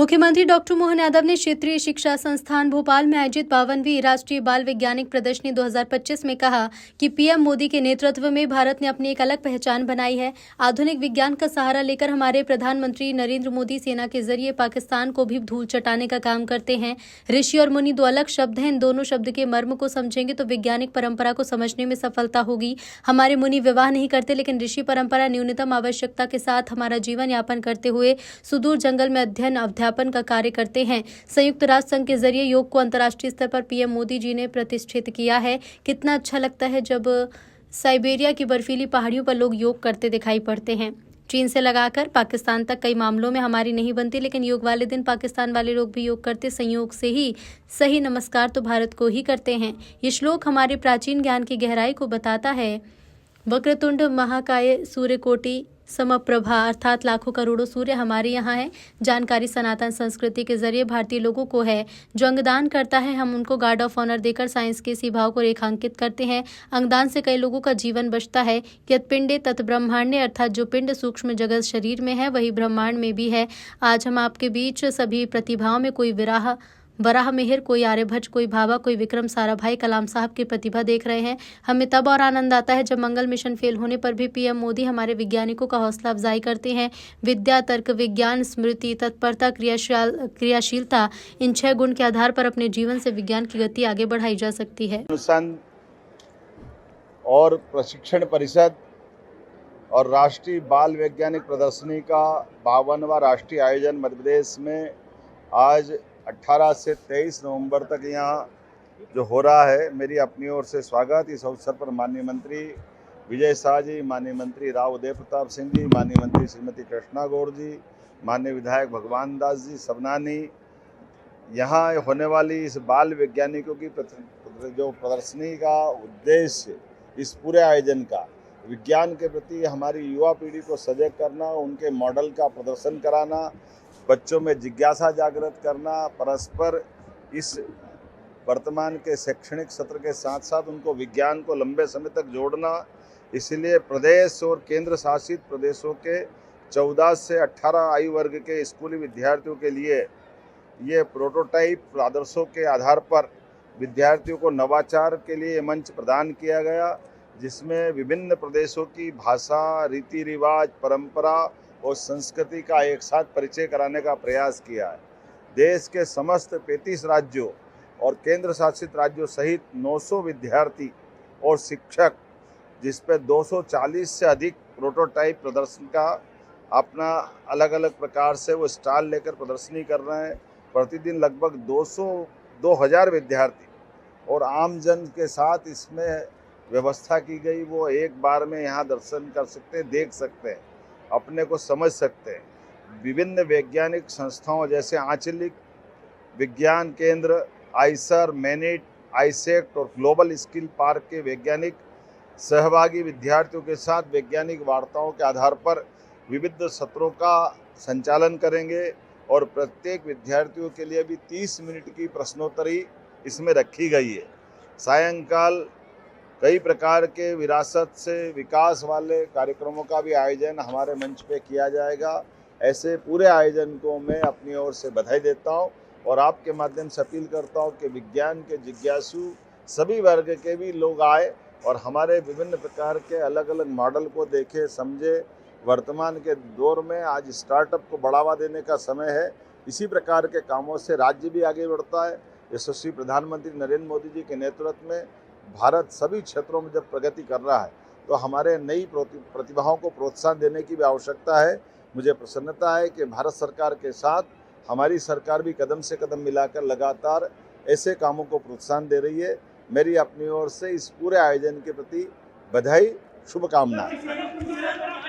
मुख्यमंत्री डॉक्टर मोहन यादव ने क्षेत्रीय शिक्षा संस्थान भोपाल में आयोजित 52वीं राष्ट्रीय बाल वैज्ञानिक प्रदर्शनी 2025 में कहा कि पीएम मोदी के नेतृत्व में भारत ने अपनी एक अलग पहचान बनाई है। आधुनिक विज्ञान का सहारा लेकर हमारे प्रधानमंत्री नरेंद्र मोदी सेना के जरिए पाकिस्तान को भी धूल चटाने का काम करते हैं। ऋषि और मुनि दो अलग शब्द हैं। इन दोनों शब्द के मर्म को समझेंगे तो वैज्ञानिक परंपरा को समझने में सफलता होगी। हमारे मुनि विवाह नहीं करते, लेकिन ऋषि परंपरा न्यूनतम आवश्यकता के साथ हमारा जीवन यापन करते हुए सुदूर जंगल में अध्ययन अध्यापन का कार्य करते हैं। संयुक्त राष्ट्र संघ के जरिए योग को अंतर्राष्ट्रीय स्तर पर पीएम मोदी जी ने प्रतिष्ठित किया है। कितना अच्छा लगता है जब साइबेरिया की बर्फीली पहाड़ियों पर लोग योग करते दिखाई पड़ते हैं। चीन से लगाकर पाकिस्तान तक कई मामलों में हमारी नहीं बनती, लेकिन योग वाले दिन पाकिस्तान वाले लोग भी योग करते। संयोग से ही सही नमस्कार तो भारत को ही करते हैं। ये श्लोक हमारे प्राचीन ज्ञान की गहराई को बताता है। वक्रतुंड महाकाय सूर्यकोटि समप्रभा, अर्थात लाखों करोड़ों सूर्य हमारे यहाँ है। जानकारी सनातन संस्कृति के जरिए भारतीय लोगों को है। जो अंगदान करता है हम उनको गार्ड ऑफ ऑनर देकर साइंस के इसी भाव को रेखांकित करते हैं। अंगदान से कई लोगों का जीवन बचता है। यत् पिंडे तत् ब्रह्मांडे, अर्थात जो पिंड सूक्ष्म जगत शरीर में है वही ब्रह्मांड में भी है। आज हम आपके बीच सभी प्रतिभाओं में कोई वराह मेहर, कोई आर्यभट्ट, कोई भाभा, कोई विक्रम साराभाई, कलाम साहब की प्रतिभा देख रहे हैं। हमें तब और आनंद आता है जब मंगल मिशन फेल होने पर भी पीएम मोदी हमारे वैज्ञानिकों का हौसला अफजाई करते हैं। विद्या, तर्क, विज्ञान, स्मृति, तत्परता, क्रियाशीलता, इन 6 गुण के आधार पर अपने जीवन से विज्ञान की गति आगे बढ़ाई जा सकती है। और प्रशिक्षण परिषद और राष्ट्रीय बाल वैज्ञानिक प्रदर्शनी का 52वां राष्ट्रीय आयोजन मध्य प्रदेश में आज 18 से 23 नवंबर तक यहाँ जो हो रहा है, मेरी अपनी ओर से स्वागत। इस अवसर पर माननीय मंत्री विजय शाह जी, माननीय मंत्री राव उदय प्रताप सिंह जी, माननीय मंत्री श्रीमती कृष्णा गौड़ जी, माननीय विधायक भगवान दास जी सबनानी, यहाँ होने वाली इस बाल वैज्ञानिकों की जो प्रदर्शनी का उद्देश्य इस पूरे आयोजन का विज्ञान के प्रति हमारी युवा पीढ़ी को सजग करना, उनके मॉडल का प्रदर्शन कराना, बच्चों में जिज्ञासा जागृत करना, परस्पर इस वर्तमान के शैक्षणिक सत्र के साथ साथ उनको विज्ञान को लंबे समय तक जोड़ना। इसलिए प्रदेश और केंद्र शासित प्रदेशों के 14 से 18 आयु वर्ग के स्कूली विद्यार्थियों के लिए ये प्रोटोटाइप आदर्शों के आधार पर विद्यार्थियों को नवाचार के लिए मंच प्रदान किया गया, जिसमें विभिन्न प्रदेशों की भाषा, रीति रिवाज, परंपरा और संस्कृति का एक साथ परिचय कराने का प्रयास किया है। देश के समस्त 35 राज्यों और केंद्र शासित राज्यों सहित 900 विद्यार्थी और शिक्षक, जिस पर 240 से अधिक प्रोटोटाइप प्रदर्शन का अपना अलग अलग प्रकार से वो स्टॉल लेकर प्रदर्शनी कर रहे हैं। प्रतिदिन लगभग 2000 विद्यार्थी और आम जन के साथ इसमें व्यवस्था की गई, वो एक बार में यहाँ दर्शन कर सकते हैं, देख सकते हैं, अपने को समझ सकते हैं। विभिन्न वैज्ञानिक संस्थाओं जैसे आंचलिक विज्ञान केंद्र, आइसर, मैनिट, आइसेक्ट और ग्लोबल स्किल पार्क के वैज्ञानिक सहभागी विद्यार्थियों के साथ वैज्ञानिक वार्ताओं के आधार पर विविध सत्रों का संचालन करेंगे और प्रत्येक विद्यार्थियों के लिए भी 30 मिनट की प्रश्नोत्तरी इसमें रखी गई है। सायंकाल कई प्रकार के विरासत से विकास वाले कार्यक्रमों का भी आयोजन हमारे मंच पे किया जाएगा। ऐसे पूरे आयोजन को मैं अपनी ओर से बधाई देता हूं और आपके माध्यम से अपील करता हूं कि विज्ञान के जिज्ञासु सभी वर्ग के भी लोग आए और हमारे विभिन्न प्रकार के अलग अलग मॉडल को देखे, समझे। वर्तमान के दौर में आज स्टार्टअप को बढ़ावा देने का समय है। इसी प्रकार के कामों से राज्य भी आगे बढ़ता है। यशस्वी प्रधानमंत्री नरेंद्र मोदी जी के नेतृत्व में भारत सभी क्षेत्रों में जब प्रगति कर रहा है तो हमारे नई प्रतिभाओं को प्रोत्साहन देने की भी आवश्यकता है। मुझे प्रसन्नता है कि भारत सरकार के साथ हमारी सरकार भी कदम से कदम मिलाकर लगातार ऐसे कामों को प्रोत्साहन दे रही है। मेरी अपनी ओर से इस पूरे आयोजन के प्रति बधाई, शुभकामनाएं।